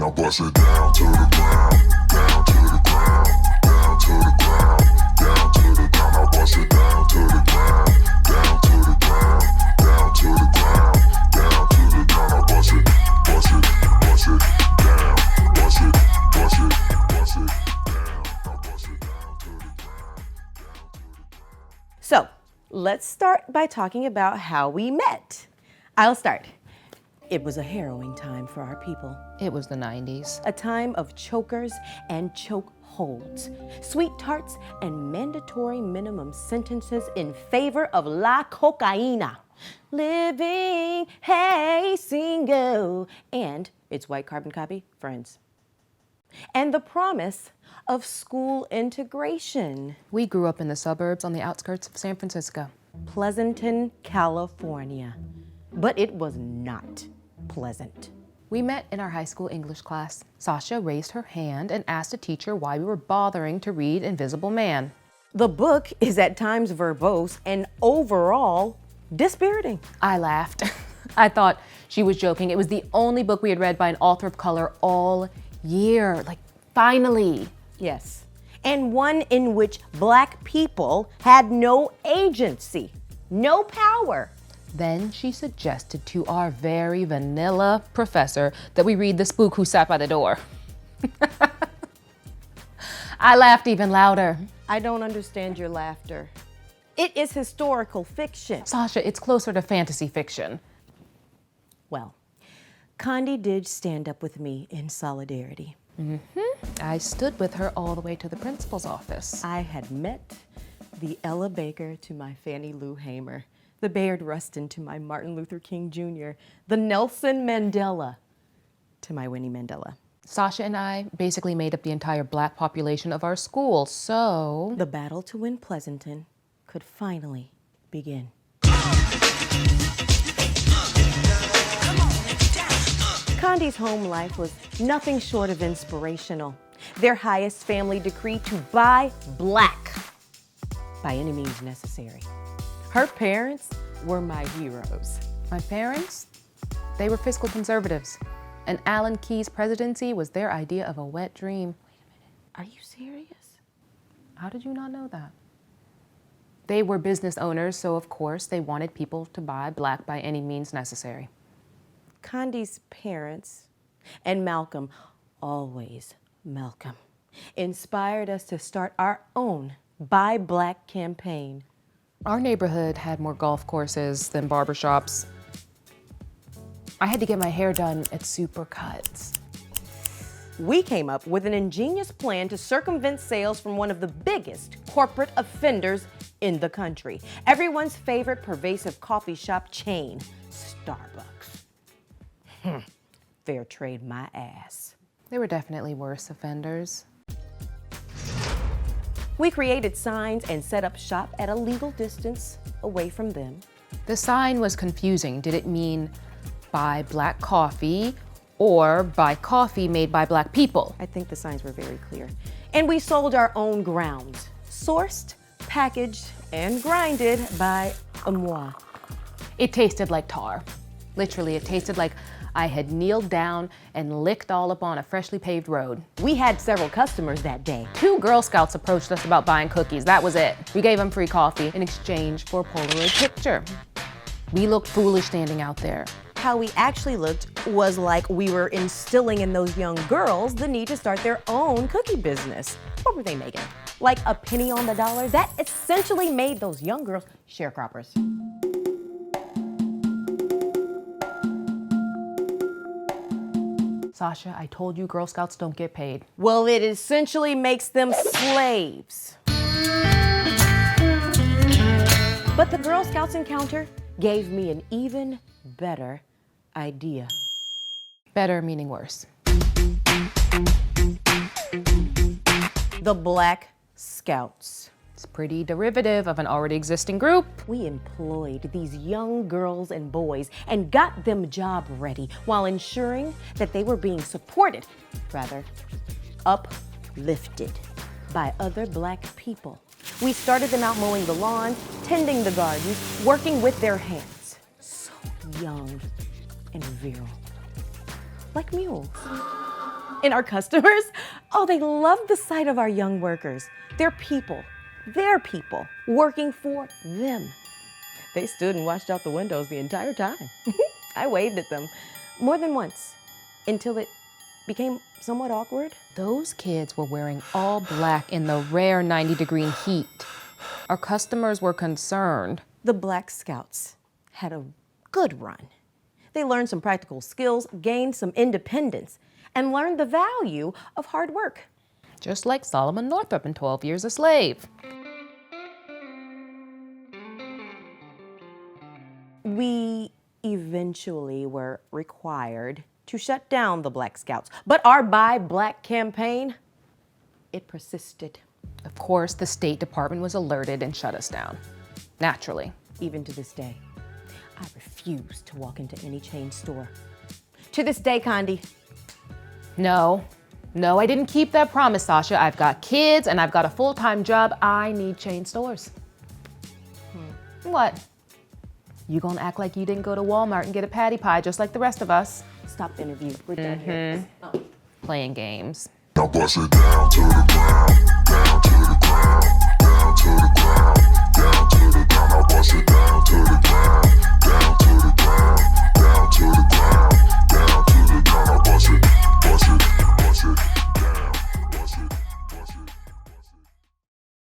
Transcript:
Now bust it down to the ground, down to the ground, down to the ground, down to the ground. Now bust it down to the ground, down to the ground, down to the ground, down to the ground. Now bust it down, bust it down, bust it down, now bust it down to the ground, down to the ground. So, let's start by talking about how we met. I'll start. It was a harrowing time for our people. It was the 90s. A time of chokers and choke holds, sweet tarts and mandatory minimum sentences in favor of la cocaína, living, hey, single, and its white carbon copy, Friends. And the promise of school integration. We grew up in the suburbs on the outskirts of San Francisco. Pleasanton, California. But it was not pleasant. We met in our high school English class. Sasha raised her hand and asked the teacher why we were bothering to read Invisible Man. The book is at times verbose and overall dispiriting. I laughed. I thought she was joking. It was the only book we had read by an author of color all year. Like, finally. Yes. And one in which Black people had no agency, no power. Then she suggested to our very vanilla professor that we read The Spook Who Sat by the Door. I laughed even louder. I don't understand your laughter. It is historical fiction. Sasha, it's closer to fantasy fiction. Well, Condi did stand up with me in solidarity. I stood with her all the way to the principal's office. I had met the Ella Baker to my Fannie Lou Hamer, the Bayard Rustin to my Martin Luther King Jr., the Nelson Mandela to my Winnie Mandela. Sasha and I basically made up the entire Black population of our school, so... The battle to win Pleasanton could finally begin. Condi's home life was nothing short of inspirational. Their highest family decree to buy Black by any means necessary. Her parents were my heroes. My parents, they were fiscal conservatives, and Alan Keyes' presidency was their idea of a wet dream. Are you serious? How did you not know that? They were business owners, so of course they wanted people to buy Black by any means necessary. Condi's parents and Malcolm, always Malcolm, inspired us to start our own Buy Black campaign. Our neighborhood had more golf courses than barbershops. I had to get my hair done at Supercuts. We came up with an ingenious plan to circumvent sales from one of the biggest corporate offenders in the country. Everyone's favorite pervasive coffee shop chain, Starbucks. Fair trade my ass. There were definitely worse offenders. We created signs and set up shop at a legal distance away from them. The sign was confusing. Did it mean buy Black coffee or buy coffee made by Black people? I think the signs were very clear. And we sold our own grounds, sourced, packaged, and grinded by moi. It tasted like tar. Literally, it tasted like I had kneeled down and licked all up on a freshly paved road. We had several customers that day. 2 Girl Scouts approached us about buying cookies. That was it. We gave them free coffee in exchange for a Polaroid picture. We looked foolish standing out there. How we actually looked was like we were instilling in those young girls the need to start their own cookie business. What were they making? Like a penny on the dollar? That essentially made those young girls sharecroppers. Sasha, I told you Girl Scouts don't get paid. Well, it essentially makes them slaves. But the Girl Scouts encounter gave me an even better idea. Better meaning worse. The Black Scouts. It's pretty derivative of an already existing group. We employed these young girls and boys and got them job ready while ensuring that they were being supported, rather, uplifted by other Black people. We started them out mowing the lawn, tending the gardens, working with their hands. So young and virile, like mules. And our customers, oh, they love the sight of our young workers. They're people, working for them. They stood and watched out the windows the entire time. I waved at them more than once until it became somewhat awkward. Those kids were wearing all black in the rare 90-degree heat. Our customers were concerned. The Black Scouts had a good run. They learned some practical skills, gained some independence, and learned the value of hard work. Just like Solomon Northup in 12 Years a Slave. We eventually were required to shut down the Black Scouts, but our Buy Black campaign, it persisted. Of course, the State Department was alerted and shut us down. Naturally. Even to this day, I refuse to walk into any chain store. To this day, Condi. No, I didn't keep that promise, Sasha. I've got kids and I've got a full-time job. I need chain stores. What? You gonna act like you didn't go to Walmart and get a patty pie just like the rest of us? Stop the interview. We're done here. Playing games. Now bust it down to the ground.